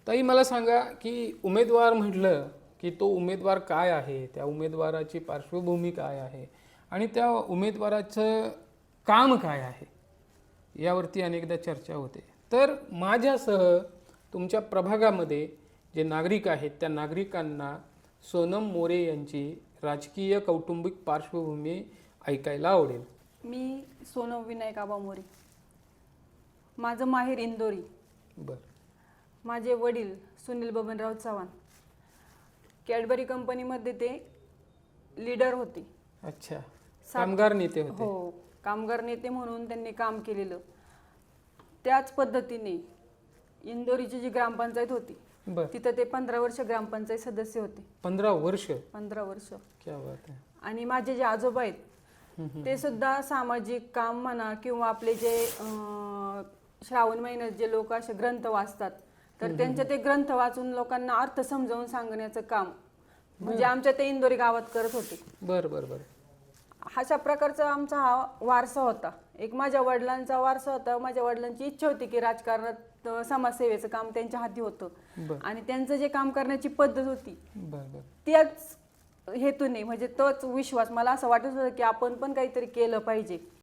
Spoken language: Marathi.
ताई मला सांगा की उमेदवार म्हटलं की तो उमेदवार काय आहे, त्या उमेदवाराची पार्श्वभूमी काय आहे आणि त्या उमेदवाराचं काम काय आहे यावरती अनेकदा चर्चा होते. तर माझ्यासह तुमच्या प्रभागामध्ये जे नागरिक आहेत त्या नागरिकांना सोनम मोरे यांची राजकीय कौटुंबिक पार्श्वभूमी ऐकायला आवडेल. मी सोनम विनायक आबा मोरे. माझं माहेर इंदोरी. बरं. माझे वडील सुनील बबनराव चव्हाण कॅडबरी कंपनीमध्ये ते लीडर होते. अच्छा. कामगार नेते होते. हो, कामगार नेते म्हणून त्यांनी काम केलेलं. त्याच पद्धतीने इंदोरीची जी ग्रामपंचायत होती बरं. तिथं ते 15 वर्ष ग्रामपंचायत सदस्य होते. 15 वर्ष. 15 वर्ष. क्या बात आहे. आणि माझे जे आजोबा आहेत ते सुद्धा सामाजिक काम म्हणा किंवा आपले जे श्रावण महिन्यात जे लोक असे ग्रंथ वाचतात तर त्यांचे ते ग्रंथ वाचून लोकांना अर्थ समजावून सांगण्याचं काम म्हणजे आमच्या ते इंदोरी गावात करत होते. बरं बरं बरं. अशा प्रकारचा आमचा हा वारसा होता. एक माझ्या वडिलांचा वारसा होता. माझ्या वडिलांची इच्छा होती की राजकारणात समाजसेवेचं काम त्यांच्या हाती होतं आणि त्यांचं जे काम करण्याची पद्धत होती त्याच हेतूने म्हणजे तोच विश्वास मला असं वाटत होतं की आपण पण काहीतरी केलं पाहिजे.